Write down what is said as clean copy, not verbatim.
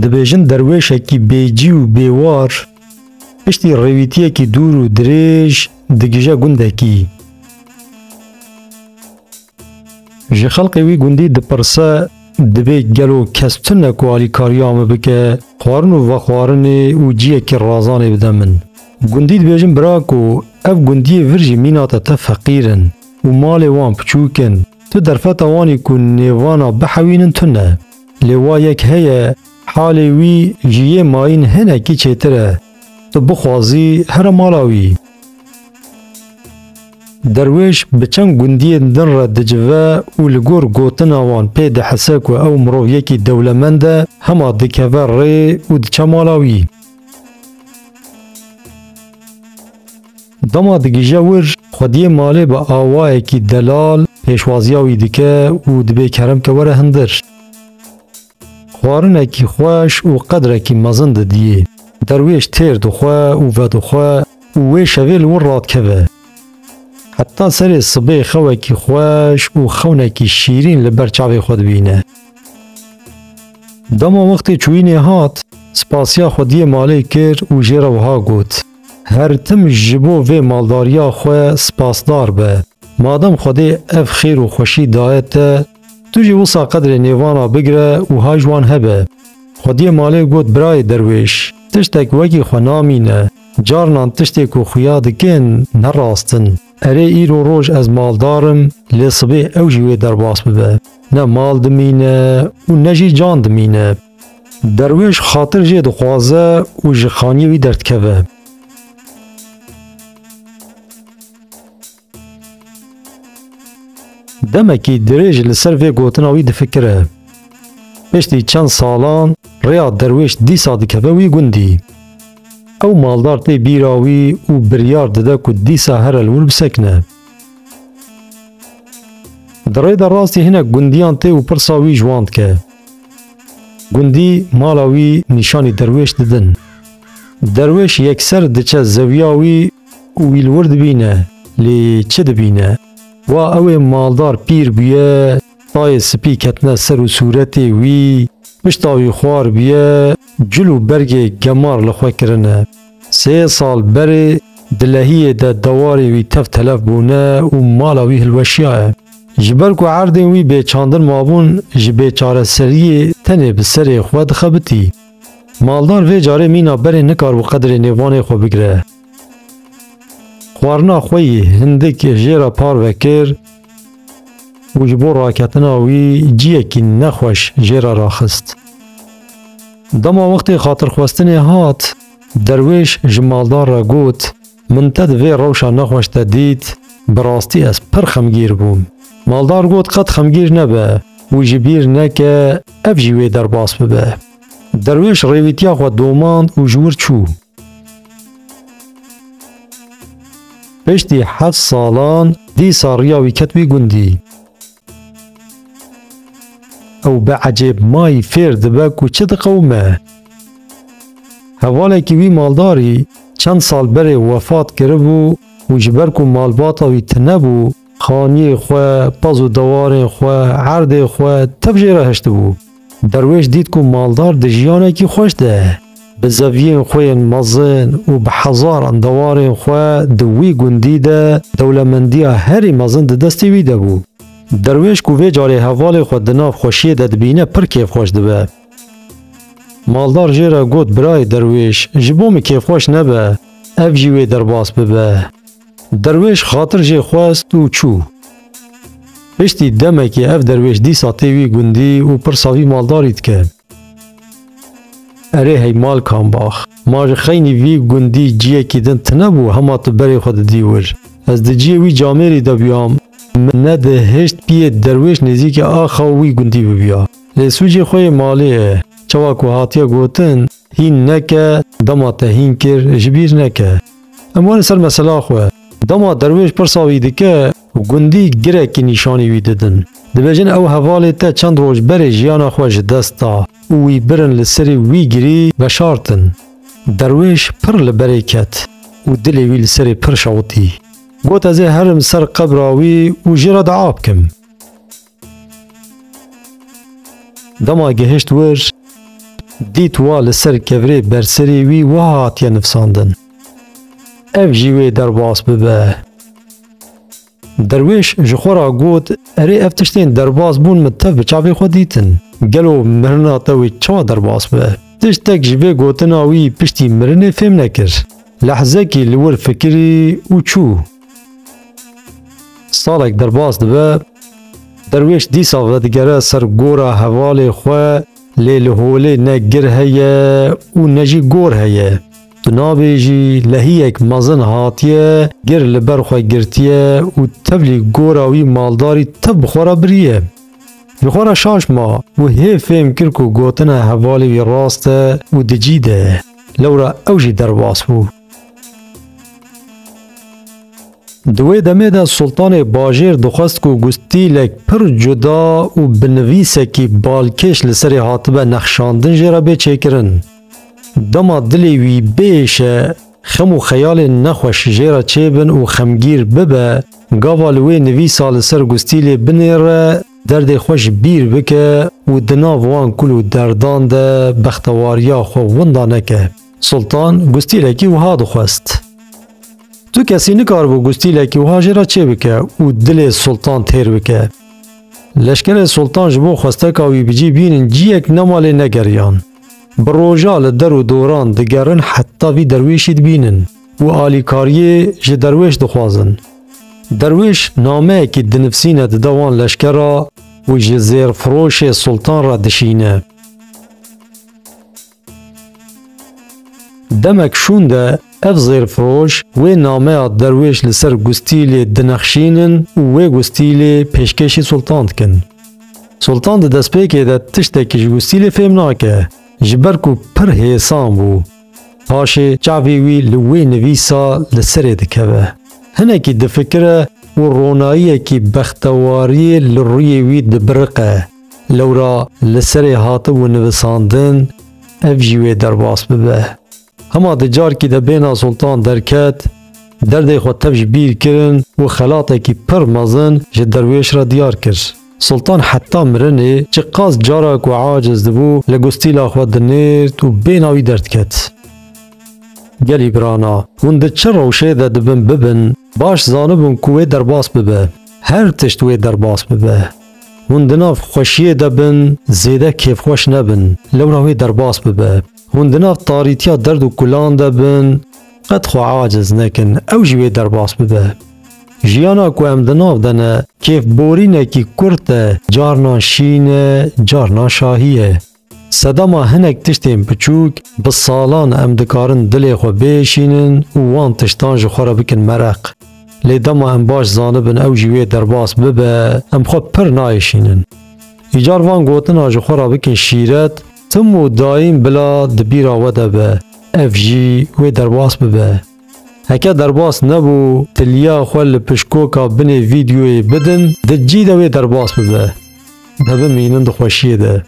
دبیجن درویشکی بیجی و بیوار پشتی رویتیکی دور و دریج دگیجه گندکی. جه خلق وی گندی دپرسه دبی گلو کستن کوالی کاریام بکه خوارن و خوارن و جیه که رازانه بده من. گندی دبیجن براکو اف گندی ورژی میناتا تا فقیرن و مال وان پچوکن تو درفت وانی کن نیوانا بحوینن تنه. لیوا یک هیه حالی وی جیه ماین هنه کی چیتره تو بخوازی هر مالاوی. درویش بچن گندی دن را دجوه و لگور گوتن آوان پید حسک و او مروف یکی دولمنده هما دکوه ری و دچه مالاوی. دما دگیجه ور خودی مالی با آوائه کی دلال پیشوازیاوی دکه و دبی کرم که وره هندر. خوارنه کی خوش و قدره کی مزند دیه. درویش تیر دخواه و ودخواه و وی شویل ور راد که حتی سر صبح خواه کی خوش و خونه کی شیرین لبرچاوی خود بینه. دما وقتی چوینه هات سپاسیا خودی مالی کر و جیره وها گوت هر تم جبو و مالداریا خواه سپاسدار به مادم خودی اف خیر و خوشی دایت تو جی وصا قدر نیوانا بگره و هاجوان هبه. خودی مالی گوت برای درویش تشتک وکی خو نامینه جارنان تشتک و خویا دکن نراستن. اره ایرو روش از مالدارم لی صبح او جوی درباس ببه نه مال دمینه و نه جی جان دمینه. درویش خاطر جی دخوازه و جخانی وی درد که دمکی دریج لسر وی گوتناوی دفکره. پشتی چند سالان ریا درویش دیسا دکه وی گندی. او مالدار تی بیراوی و بریار دده که دیسا هر الول بسکنه. درای در راستی هنه گندیان تی و پرساوی جواند که. گندی مالاوی نشانی درویش ددن. درویش یک سر دچه زویاوی و ویلورد بینه لی چه دبینه. و او مالدار پیر بیه تای سپی کتنه سر و صورتی وی پشتاوی خوار بیه جلو برگ گمار لخواه کرنه. 3 سال بره دلهیه ده دواری وی تف تلف بونه و مالاوی هلوشیاه. جبر کو عرض وی به چاندن مابون جبه چاره سریه تنه بسر خواه دخبتی. مالدار وی جاره مینا بره نکار و قدر نیوانه خو بگره. خوارنا خوی هندک جیرا پار وکر و جبو راکتنا وی جیه کی نخوش جیرا راخست. دما وقتی خاطر خواستنی هات درویش جمالدار را گوت من تد وی روشا نخوش تدید براستی از پر خمگیر بوم. مالدار گوت قد خمگیر نبه و جبیر نکه اف جیوی در باس ببه. درویش ریویتیا خوا دوماند و جور چو. پشتی 7 سالان دیسا ریاوی کتوی گندی. او بعجب مای فیر دبک و چه دقومه. حواله که وی مالداری چند سال بره وفات کربو و جبر کو مالباتا وی تنبو خانی خواه پاز و دوار خواه عرد خواه تفجیره هشت بو. درویش دید کو مالدار ده جیانه کی خوش ده به زویین خواه مزن و به هزاران دوار خواه دوی گندی ده دولمندی هری مزن ده دستی وی ده بو. درویش کو وی جاری حوال خود دناف خوشی ده دبینه پر کیف خوش ده به. مالدار جیره گوت برای درویش جبوم کیف خوش نبه اف جیوی درباس ببه. درویش خاطر جی خواست و چو. پشتی دمه که اف درویش دیسا تیوی گندی و پرساوی مالدارید که اره هی مال کام باخ ماج خیلی وی گندی جیه که دن تنبو همه تو بری خود دیور از ده جیه وی جامعی دا بیام من ده هشت پیه درویش نزیک آخا وی گندی ببیا لیسو جی خوی مالیه چواکو هاتیا گوتن هین نکه دما تهین کر جبیر نکه امان سر مسئله خواه دما درویش پرساوی دکه و گندی گره که نشانی وی ددن دبجن او حوالی تا چند روز بره جیانا خوش دستا وی برن لسری وی گری و شارتن درویش پر لبره کت و دلی وی لسری پر شوطی گوت از هرم سر قبراوی و جرا دعاب کم دما گهشت ور دیت وا لسر کبری برسری وی و هاتیه نفساندن. اف جیوی درباس ببه. درویش جخورا گوت اری افتشتین درباس بون متف بچاوی خود دیتن. گلو مرنا تاوی چوا درباس به. تشتک جوی گوتنا وی پشتی مرنه فهم نکر. لحظه کی لور فکری و چو. سالک درباس دبه درویش دیسا و دیگره سر گورا حوال خواه لیل هوله نه گر هیه و نجی گور هیه. دنابه جی لحی اک مزن هاتیه گر لبر خواه گرتیه و تبلی گوراوی مالداری تب بخورا بریه. بخورا شاش ما و هی فهم کرکو گوتنا حوالی وی راسته و دجیده. لورا اوجی درباس بو. دوی دمه دا سلطان باجیر دخواست کو گستیلک پر جدا و بنویسه کی بالکش لسری حاطبه نخشاندن جرا به چکرن. دما دلی وی بیشه خم و خیال نخوش جرا چیبن و خمگیر ببه گاوالوی نویسا لسر گستیل بنیره درد خوش بیر بکه و دناو وان کلو دردان ده بختواریا خو وندانکه. سلطان گستیلکی و ها دخواست. تو کسی نکار بو گستیلکی و هاجرا چه بکه و دل سلطان تیر بکه. لشکر سلطان جبو خواسته کاوی بجی بینن جیک نمال نگریان. بروجال در و دوران دگرن حتی وی درویشید بینن و آلیکاریه جه درویش دخوازن. درویش نامه که دنفسینه دوان لشکره و جه زیر فروش سلطان را دشینه. دمک شونده اف زیر فروش و نامه درویش لسر گستیل دنخشینن و گستیل پیشکشی سلطان کن. سلطان ده دست پیکه ده تشتکش گستیل فهم ناکه جبرکو پر حیسان بو. پاشه چاوی وی لوی نویسا لسر دکوه. هنکی دفکره و روناییه کی بختواری لروی وی دبرقه. لورا لسر حاطب و نویساندن اف جیوی درباس ببه. هما دجار کی دبینا سلطان درکت درد خود تبج بیر کرن و خلاطه کی پر مزن جه درویش را دیار کر. سلطان حتی مرنه چه قاس جارک و عاجز دبو لگستیل خود دنیرت و بیناوی درد کت. گلی برانا ونده چه روشه ده دبن ببن باش زانبون کوه درباس ببه. هر تشتوه درباس ببه. ونده ناف خوشیه دبن زیده کیف خوش نبن لوراوی درباس ببه. ونده ناف تاریتیا درد و کلان دبن قد خو عاجز نکن او جوی درباس ببه. جیانا کو ام دناف دنه کیف بورینه کی کرته جارنا شینه جارنا شاهیه. صدما هنک تشتیم پچوک بسالان ام دکارن دلی خو بیشینن و وان تشتان جخورا بکن مرق. لیدما ام باش زانبن او جوی درباس ببه ام خو پر نایشینن. ایجار وان گوتنا جخورا بکن شیرت تم و دایم بلا دبیرا وده به اف جی و درباس ببه. هکه درباس نبو تلیا خوال پشکوکا بنی ویدیوی بدن ده جی ده و درباس ببه. ده بمینن ده خوشیه ده.